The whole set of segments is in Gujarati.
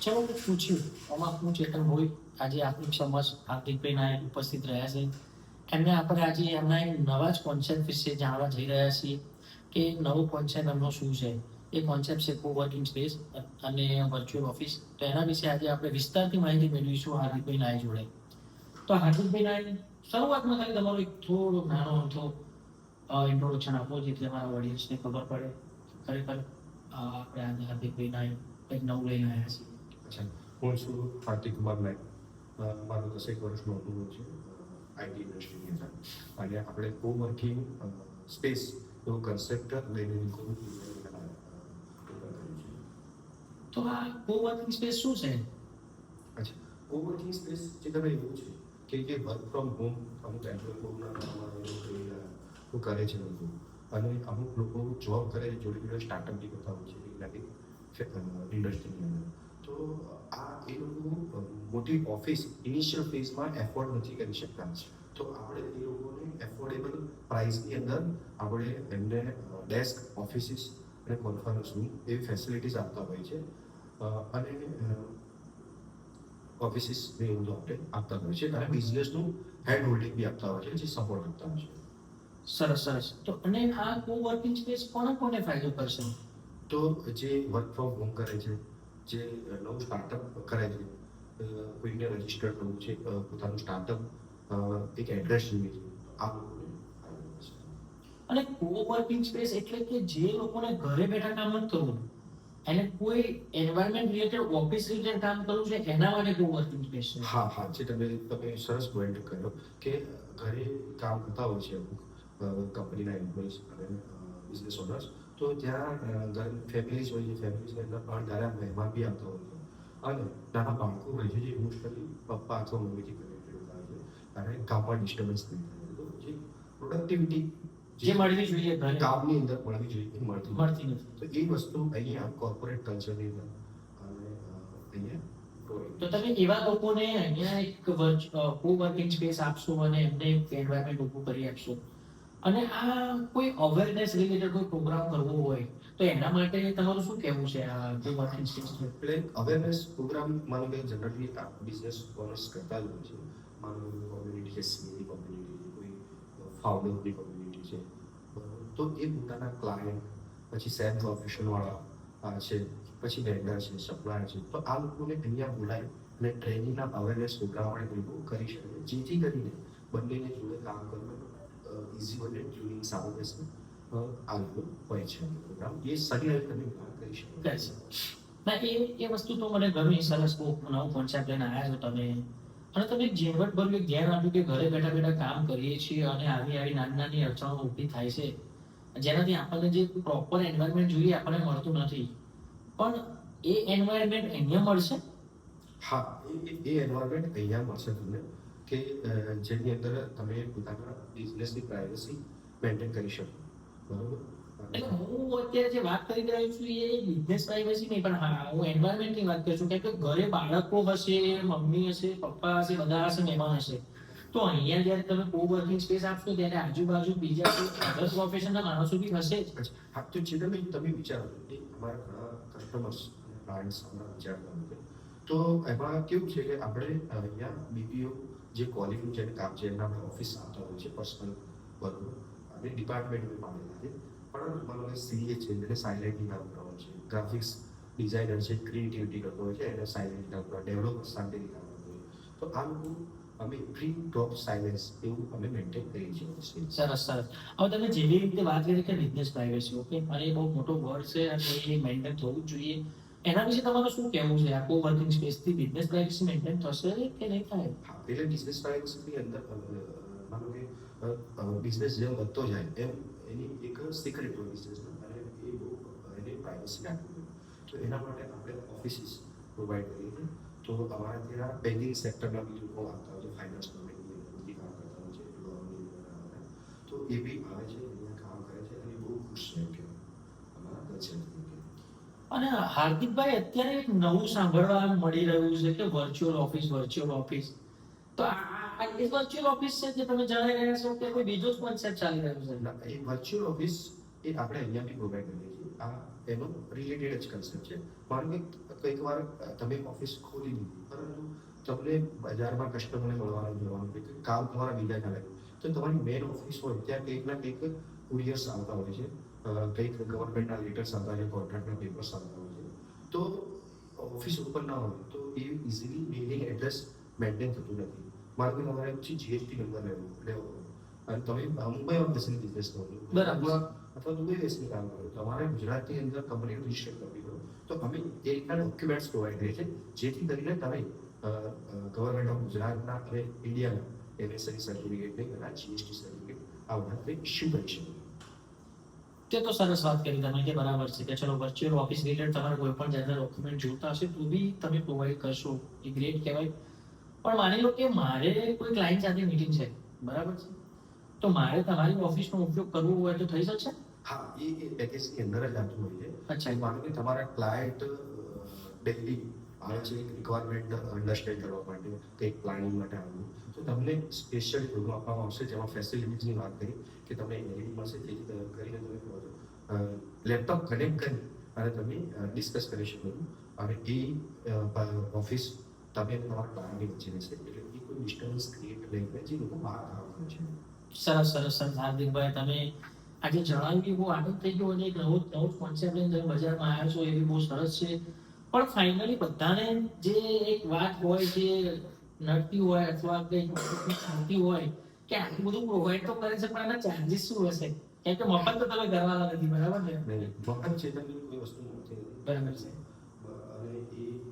ચલો હું પૂછ્યું આમાં હું ચેતન હોય આજે આપણી સમજ હાર્દિકભાઈ નાયક ઉપસ્થિત રહ્યા છે એમને આપણે આજે એમના એક નવા જ કોન્સેપ્ટ વિશે જાણવા જઈ રહ્યા છીએ કે નવો કોન્સેપ્ટ એમનો શું છે. એ કોન્સેપ્ટ છે કોવર્કિંગ સ્પેસ અને વર્ચ્યુઅલ ઓફિસ. તો એના વિશે આજે આપણે વિસ્તારથી માહિતી મેળવીશું હાર્દિકભાઈ નાયક જોડે. તો હાર્દિકભાઈ નાયક, શરૂઆતમાં ખાલી તમારો એક થોડો નાનો અમથો ઇન્ટ્રોડક્શન આપો જેથી અમારા ઓડિયન્સને ખબર પડે ખરેખર આપણે આજે હાર્દિકભાઈ નાયક કંઈક નવું લઈને આવ્યા છીએ. અચ્છા, હું છું હાર્દિક કુમાર નાયક. મારું 10 વર્ષનો અનુભવ છે આઈટી ઇન્ડસ્ટ્રીની અંદર, અને આપણે કોવર્કિંગ સ્પેસ એવો કન્સેપ્ટ લઈને તો આ કોવર્કિંગ સ્પેસ શું છે? અચ્છા, કોવર્કિંગ સ્પેસ જે તમે એવું છે કે વર્ક ફ્રોમ હોમ અમુક એમ્પ્લોયના કરે છે લોકો, અને અમુક લોકો જોબ કરે છે, જોડે જોડે સ્ટાર્ટઅપ બી કરતા હોય છે ઇન્ડસ્ટ્રીની અંદર. તો આ એ લોકો મોટી ઓફિસ ઇનિશિયલ ફેઝમાં એફોર્ડ નથી કરી શકતા. તો આપણે એ લોકોને એફોર્ડેબલ પ્રાઇસની અંદર આપણે એમને ડેસ્ક, ઓફિસીસ અને કોન્ફરન્સ રૂમ એવી ફેસિલિટીઝ આપતા હોય છે, અને ઓફિસીસને એવું આપણે આપતા હોય છે, અને બિઝનેસનું હેન્ડ હોલ્ડિંગ બી આપતા હોય છે, જે સપોર્ટ આપતા હોય છે. સરસ સરસ. તો અને આ કોવર્કિંગ સ્પેસ કોને ફાયદો કરશે? તો જે વર્ક ફ્રોમ હોમ કરે છે, જે નવું સ્ટાર્ટઅપ કરે છે, કોઈને રજિસ્ટર કરવું છે, પોતાનું સ્ટાર્ટઅપ એક એડ્રેસ જોઈએ છે, આ લોકોને ફાયદો છે. અને કોવર્કિંગ સ્પેસ એટલે કે જે લોકોને ઘરે બેઠા કામ નથી કરવું, એને કોઈ એન્વાયરમેન્ટ રિલેટેડ ઓફિસ રિલેટેડ કામ કરવું છે, એના માટે કોવર્કિંગ સ્પેસ છે. હા, જે તમે સરસ પોઈન્ટ કર્યો કે ઘરે કામ કરતા હોય છે અમુક કંપનીના એમ્પ્લોઈઝ અને બિઝનેસ ઓનર્સ, તો ત્યાં ફેમિલીઝ હોય છે, ફેમિલીઝની અંદર પણ ઘણા મહેમાન બી આવતા હોય છે, અને નાના બાળકો હોય છે જે મોસ્ટલી પપ્પા અથવા મમ્મીથી કનેક્ટેડ હોય છે, અને કામમાં ડિસ્ટર્બન્સ નહીં થાય. તો જે પ્રોડક્ટિવિટી જે મળવી જોઈએ કામની અંદર મળવી જોઈએ એ મળતી નથી. તો એ વસ્તુ અહીંયા કોર્પોરેટ કલ્ચરની અંદર અને અહીંયા. તો તમે એવા લોકોને અહીંયા એક કોવર્કિંગ સ્પેસ આપશો અને એમને એક એન્વાયરમેન્ટ ઊભું કરી આપશો, અને આ કોઈ અવેરનેસ રિલેટેડ કોઈ પ્રોગ્રામ કરવો હોય તો એના માટે તમારું શું કહેવું છે? આ કોવર્કિંગ સ્પેસ એટલે અવેરનેસ પ્રોગ્રામ માનો કે જનરલી બિઝનેસ ઓનર્સ કરતા જ હોય છે. માનો કોમ્યુનિટી છે, સીએની કોમ્યુનિટી, કોઈ ફાઉન્ડરની કોમ્યુનિટી છે, તો એ પોતાના ક્લાયન્ટ, પછી સેલ્ફ ઓપરેશનવાળા છે, પછી વેન્ડર છે, સપ્લાયર છે, તો આ લોકોને અહીંયા બોલાવી અને ટ્રેનિંગના અવેરનેસ પ્રોગ્રામ આપણે લોકો કરી શકે, જેથી કરીને બંનેને જોડે કામ કરવાનું ઇઝી બને, ટ્યુનિંગ સારું રહેશે. આ લોકો હોય છે પ્રોગ્રામ, એ સારી રીતે તમે કરી શકો. ના, એ વસ્તુ તો મને ઘણી સરસ નવો કોન્સેપ્ટ લઈને આવ્યા છો તમે, અને તમે ઝીણવટભર્યું એક ધ્યાન આપ્યું કે ઘરે બેઠા બેઠા કામ કરીએ છીએ અને આવી નાની નાની અડચણો ઊભી થાય છે, જેનાથી આપણને જે પ્રોપર એન્વાયરમેન્ટ જોઈએ આપણને મળતું નથી. પણ એ એન્વાયરમેન્ટ અહીંયા મળશે. હા, એ એન્વાયરમેન્ટ અહીંયા મળશે તમને, કે જેની અંદર તમે પોતાના બિઝનેસની પ્રાઇવસી મેન્ટેન કરી શકો. બરોબર? એટલે હું અત્યારે જે વાત કરી રહ્યો છું એ બિઝનેસ પ્રાઇવસી નહીં, પણ હા, હું એન્વાયરમેન્ટની વાત કરું છું. કેમ કે ઘરે બાળકો હશે, મમ્મી હશે, પપ્પા હશે, બધા હશે, મહેમાન હશે, તો અહીંયા જ્યારે તમે કોવર્કિંગ સ્પેસ આપશો ત્યારે આજુબાજુ બીજા અધર પ્રોફેશનના માણસો બી હશે જ. હા, તો જે તમે વિચારો કે અમારા ઘણા કસ્ટમર્સ અને ક્લાયન્ટ્સ અમારા વિચારતા હોય છે, તો એમાં કેવું છે કે આપણે અહીંયા બીપીઓ જે કોલિંગનું જેને કામ છે એમના આપણે ઓફિસ આવતા હોય છે પર્સનલ, બરોબર, અને ડિપાર્ટમેન્ટ બી પાડેલા છે. પણ માનો કે સીએ છે એને સાયલેન્ટલી કામ કરવાનું છે, ગ્રાફિક્સ ડિઝાઇનર છે ક્રિએટિવિટી કરતો હોય છે એને સાયલેન્ટલી કામ કરવાનું, ડેવલપર શાંતિથી કામ કરતો હોય. તો આ લોકો અમે ફ્રી ડ્રોપ સાયલેન્સ એવું અમે મેન્ટેન કરીએ છીએ. સરસ સરસ. હવે તમે જેવી રીતે વાત કરી કે બિઝનેસ પ્રાઇવસી, ઓકે, અને એ બહુ મોટો વર્ડ છે અને એ મેન્ટેન થવું જ જોઈએ. એના વિશે તમારું શું કહેવું છે? આ કોવર્કિંગ સ્પેસથી બિઝનેસ પ્રાઇવસી મેન્ટેન થશે કે નહીં થાય? હા, એટલે બિઝનેસ પ્રાઇવસીની અંદર માનો કે બિઝનેસ જેમ વધતો જાય એમ એની એક સિક્રેટ હોય બિઝનેસમાં, અને એ બહુ એને પ્રાઇવસી રાખવી હોય. તો એના માટે આપણે ઓફિસીસ પ્રોવાઈડ કરીએ છીએ. તો અમારા ત્યાં બેન્કિંગ સેક્ટરના બી લોકો આવતા હોય છે, ફાઇનાન્સ બધી કામ કરતા હોય છે, લોનની તો એ બી આવે છે, અહીંયા કામ કરે છે, અને બહુ ખુશ છે કે અમારા કલ્ચર. અને હાર્દિકભાઈ, અત્યારે એક નવું સાંભળવા મળી રહ્યું છે કે વર્ચ્યુઅલ ઓફિસ. તો આ વર્ચ્યુઅલ ઓફિસ છે જે તમે જણાવી રહ્યા છો કે કોઈ બીજો જ કોન્સેપ્ટ ચાલી રહ્યો છે? એ વર્ચ્યુઅલ ઓફિસ એ આપણે અહીંયા બી પ્રોવાઈડ કરીએ છીએ. આ એનો રિલેટેડ જ કન્સેપ્ટ છે. માનો કે કંઈક વાર તમે ઓફિસ ખોલી દીધી, પરંતુ તમને બજારમાં કસ્ટમરને મળવાનું જવાનું કે કામ તમારા બીજા ચાલે, તો તમારી મેન ઓફિસ હોય ત્યાં કંઈક ના કંઈક કુરિયર્સ આવતા હોય છે, કંઈક ગવર્મેન્ટના લેટર્સ આવતા હોય છે, કોન્ટ્રાક્ટના પેપર્સ આવતા હોય છે. તો ઓફિસ ઓપન ના હોય તો એ ઇઝીલી મેલિંગ એડ્રેસ મેન્ટેન થતું નથી. મારો કે તમારે પછી જીએસટી નંબર લેવો અને તમે મુંબઈમાં બેસીને બિઝનેસ કરો છો બરાબર. અથવા દુબઈ બેસીને કામ કરો, તમારે ગુજરાતની અંદર કંપની રજીસ્ટર કરવી હોય તો અમે એ રીતના ડોક્યુમેન્ટ્સ પ્રોવાઈડ કરીએ છીએ, જેથી કરીને તમે ગવર્મેન્ટ ઓફ ગુજરાતના અને ઇન્ડિયાના એમએસઆઈ સર્ટિફિકેટ ને કદાચ જીએસટી સર્ટિફિકેટ આ બધા તમે ઇસ્યુ કરી શકો. તે તો સરસ વાત કરી તમે કે બરાબર છે કે ચલો વર્ચ્યુઅલ ઓફિસ રિલેટેડ તમારે કોઈ પણ જાતના ડોક્યુમેન્ટ જોતા હશે તો બી તમે પ્રોવાઈડ કરશો, એ ગ્રેટ કહેવાય. પણ માની લો કે મારે કોઈ ક્લાયન્ટ સાથે મીટિંગ છે, બરાબર છે, તો મારે તમારી ઓફિસનો ઉપયોગ કરવો હોય તો થઈ શકશે? હા, એ પેકેજની અંદર જ આવતું હોય છે. અચ્છા. માનો કે તમારા ક્લાયન્ટ ડેલી આવે છે એક રિક્વાયરમેન્ટ અન્ડરસ્ટેન્ડ કરવા માટે, કંઈક પ્લાનિંગ માટે આવવું, તો તમને સ્પેશિયલ રૂમ આપવામાં આવશે જેમાં ફેસિલિટીઝની વાત કરી કે તમને એલઈડી મળશે, જેથી કરીને તમે લેપટોપ કનેક્ટ કરી અને તમે ડિસ્કસ કરી શકો છો. અને એ ઓફિસ તમે તમારા ક્લાયન્ટની વચ્ચે રહેશે, એટલે એ કોઈ ડિસ્ટર્બન્સ ક્રિએટ નહીં કરે જે લોકો બહાર આવતા છે. સરસ સરસ સરસ હાર્દિકભાઈ, તમે આજે જણાવ્યું કે બહુ આનંદ થઈ ગયો અને એક નવો નવો કોન્સેપ્ટ લઈને તમે બજારમાં આવ્યા છો, એ બી બહુ સરસ છે. પણ ફાઇનલી બધાને જે એક વાત હોય જે નડતી હોય અથવા કંઈક થતી હોય કે આટલું બધું પ્રોવાઈડ તો કરે છે પણ એના ચાર્જિસ શું હશે? કેમ કે મફત તો તમે કરવાના નથી, બરાબર ને? મફત છેતરપિંડી કોઈ વસ્તુ નથી. બરાબર છે. અને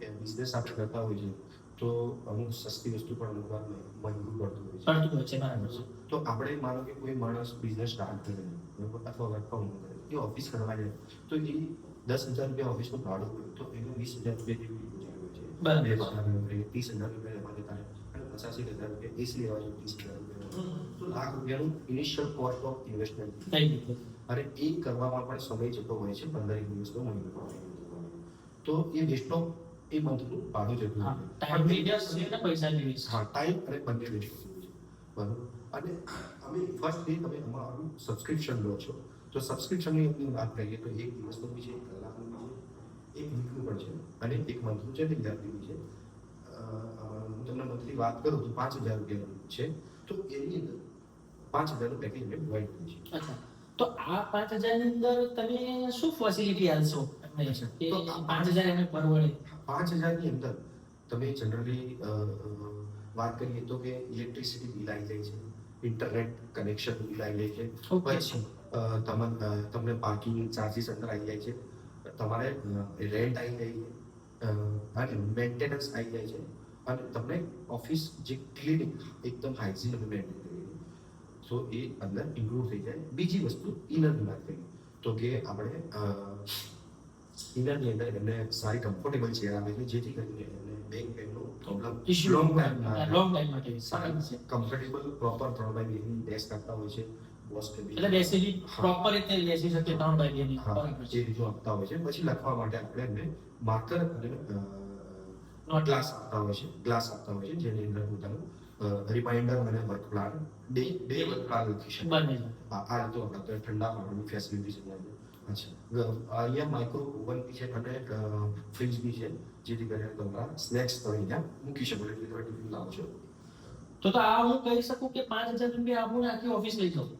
એ બિઝનેસ આપણે કરતા હોય છે તો અમુક સસ્તી વસ્તુ પણ અમુક વાર મોંઘું પડતું હોય છે. પડતું હોય છે, બરાબર છે. તો આપણે માનો કે કોઈ માણસ બિઝનેસ સ્ટાર્ટ કરે બરાબર, અથવા વર્ક ફ્રોમ હોમ કરે, એ ઓફિસ કરવા જાય તો એ 10,000 રૂપિયા ઓફિસનું ભાડું હોય તો એનું 20,000 રૂપિયા જેવી ગુજારી હોય છે. બરાબર. 30,000 રૂપિયા એમાં જતા રહે અને 85,000 રૂપિયા એસી લેવા જોઈએ, 30,000 રૂપિયા તો લાખ રૂપિયાનું ઇનિશિયલ કોસ્ટ ઓફ ઇન્વેસ્ટમેન્ટ થઈ ગયું. અને એ કરવામાં પણ સમય જતો હોય છે, 15 દિવસનો મહિનો. તો એ વેસ્ટ ઓફ એ મંથનું ભાડું જતું હા, હોય ટાઈમ વેસ્ટ છે ને પૈસા બી waste. હા, ટાઈમ અને બંને વેસ્ટ થતું હોય છે, બરાબર. અને અમે ફર્સ્ટ ડે તમે અમારું સબસ્ક્રિપ્શન લો છો તો સબસ્ક્રિપ્શનની અંદર વાત કરીએ તો એક દિવસનું બી છે, એક કલાકનું બી છે, એક વીકનું પણ છે અને એક મંથનું છે, 1,000 બી છે. હું તમને મંથલી વાત કરું તો 5,000 રૂપિયાનું છે. તો એની અંદર 5,000નું પેકેજ અમે પ્રોવાઈડ કરીએ છીએ. અચ્છા, તો આ 5,000 ની અંદર તમે શું ફેસિલિટી આલશો અમને કે તો 5,000 એને પરવડે? 5,000ની અંદર તમે જનરલી વાત કરીએ તો કે ઇલેક્ટ્રિસિટી બિલ આવી જાય છે, ઇન્ટરનેટ કનેક્શન બિલ આવી જાય છે, Okay. પછી તમને પાર્કિંગ ચાર્જીસ અંદર આવી જાય છે, તમારે રેન્ટ આવી જાય છે, અને મેન્ટેનન્સ આવી જાય છે, અને તમને ઓફિસ જે ક્લિનિક એકદમ હાઇજીન અને મેન્ટેન કરી સો એ અંદર ઇન્ક્લુડ થઈ જાય. બીજી વસ્તુ ઇનરની વાત કરીએ તો કે આપણે ઇનરની અંદર એમને સારી કમ્ફર્ટેબલ ચેર આવે છે, જેથી કરીને એમને બેક પેનનો problem issue long long time માટે સારી છે. કમ્ફર્ટેબલ પ્રોપર 3x2 ડેસ્ક આપતા હોય છે, બોસ કેબિન એટલે બેસી પ્રોપર રીતે બેસી શકે 3x2 ની. હા, બરાબર એ છે. રીતનું આપતા હોય છે. પછી લખવા માટે આપણે એમને માર્કર અને Note. ગ્લાસ આપતા હોય છે, જેની અંદર પોતાનું રિમાઇન્ડર અને work plan day work plan લખી શકે. બને છે. આ રીતે આપણે ઠંડા પાણીની ફેસિલિટી છે. અહીંયા માઇક્રો ઓવન બી છે અને ફ્રીજ બી છે, જેથી કરીને તમારા સ્નેક્સ તમે અહીંયા મૂકી શકો, એટલે તમે ટિફિન લાવો છો. તો આ હું કહી શકું કે 5,000 રૂપિયા આપું ને આખી ઓફિસ લઈ જાઉં?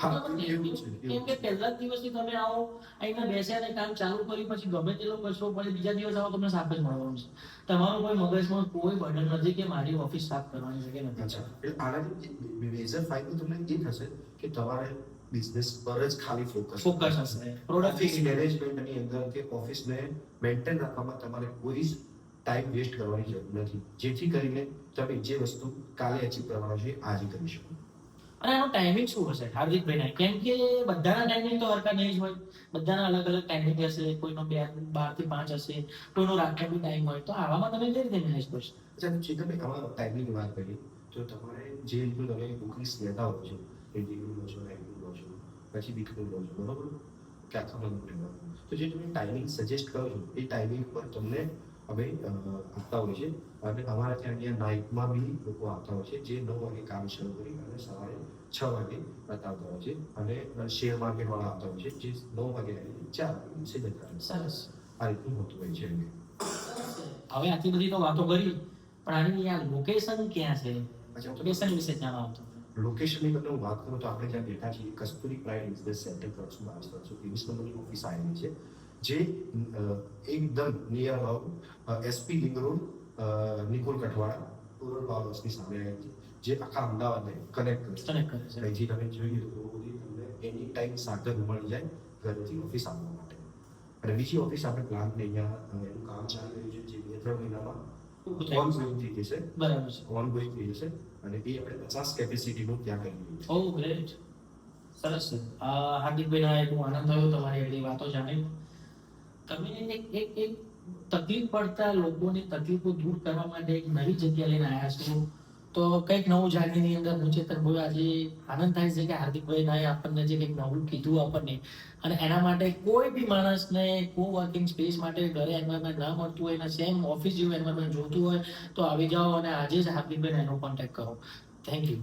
હા, બરાબર ને? એવું છે, કેમ કે પહેલા જ દિવસથી તમે આવો, અહીંયા બેસ્યા ને કામ ચાલુ કર્યું, પછી ગમે તેટલો કચરો પડે બીજા દિવસ આવો તમને સાફ જ મળવાનું છે. તમારું કોઈ મગજમાં કોઈ બર્ડન નથી કે મારી ઓફિસ સાફ કરવાની છે કે નથી. અચ્છા, એટલે આનાથી મેજર ફાયદો તમને એ થશે કે તમારે બિઝનેસ પર જ ખાલી ફોકસ હશે. ઓફિસ મેનેજમેન્ટની અંદર કે ઓફિસને મેન્ટેન રાખવામાં તમારે કોઈ જ ટાઈમ વેસ્ટ કરવાની જરૂર નથી, જેથી કરીને તમે જે વસ્તુ કાલે અચીવ કરવાનો છે આજે કરી શકો. અને આનો ટાઈમિંગ શું હશે હાર્દિકભાઈ? કેમ કે બધાના ટાઈમિંગ તો હરખા નહીં જ હોય, બધાના અલગ અલગ ટાઈમિંગ હશે, કોઈનો 12 થી 5 હશે, કોઈનો રાતનો બી ટાઈમ હોય, તો આવામાં તમે કઈ રીતે મેનેજ કરશો? અચ્છા, જે તમે આમાં ટાઈમિંગની વાત કરી તો તમારે જે રીતનું તમે બુકિંગ્સ લેતા હોય છો, એ ડીનું લો છો, નાઇટનું લો છો, પછી વીકનું લો છો, બરોબર કે આખા મંથનું લેવાનું, તો જે તમે ટાઈમિંગ સજેસ્ટ કરો છો એ ટાઈમિંગ પર તમને અમે આપતા હોય છે અને અમારા ત્યાં અહીંયા નાઇટમાં બી લોકો આવતા હોય છે જે 9 વાગે કામ શરૂ કરી અને સવારે 6 વાગે બતાવતા હોય છે અને શેર માર્કેટવાળા આવતા હોય છે જે 9 વાગે આવીને 4 વાગે દિવસે જતા રહે છે. સરસ. આ રીતનું હોતું હોય છે એમને. હવે આટલી બધી તો વાતો કરી, પણ આની આ લોકેશન ક્યાં છે? અચ્છા, લોકેશન વિશે જણાવો તો. લોકેશનની તમને હું વાત કરું તો આપણે જ્યાં બેઠા છીએ કસ્તુરી પ્રાઇડ બિઝનેસ સેન્ટર કરશું 23 નંબરની ઓફિસ આવેલી છે જે એકદમ near about SP ring road Nikol Kathwada rural power હાઉસની સામે આવેલી છે જે આખા અમદાવાદને કનેક્ટ કરે Connect કરે છે. અહીંથી તમે જોઈએ તો તમને એની ટાઈમ સાધન મળી જાય ઘરથી ઓફિસ આવવા માટે. અને બીજી ઓફિસ આપણે પ્લાન્ટને અહીંયા એનું કામ ચાલી રહ્યું છે જે 2-3 મહિનામાં ઓન ગોઈંગ થઈ જશે. બરાબર છે. ઓન ગોઈંગ થઈ જશે અને એ આપણે 50 કેપેસિટીનું ત્યાં કરી રહ્યું છે. ઓ ગ્રેટ, સરસ છે. હાર્દિકભાઈ, બહુ આનંદ થયો તમારી બધી વાતો જાણી. તમે એક તકલીફ પડતા લોકોની તકલીફો દૂર કરવા માટે એક નવી જગ્યા લઈને આવ્યા છો, તો કંઈક નવું જાણીની અંદર હું ચેતન ભાઈ આજે આનંદ થાય છે કે હાર્દિકભાઈ આપણને જે કંઈક નવું કીધું આપણને, અને એના માટે કોઈ બી માણસને કો વર્કિંગ સ્પેસ માટે ઘરે એન્વાયરમેન્ટ ના મળતું હોય અને સેમ ઓફિસ જેવું એન્વાયરમેન્ટ જોતું હોય તો આવી જાઓ અને આજે જ હાર્દિકભાઈને એનો કોન્ટેક્ટ કરો. Thank you.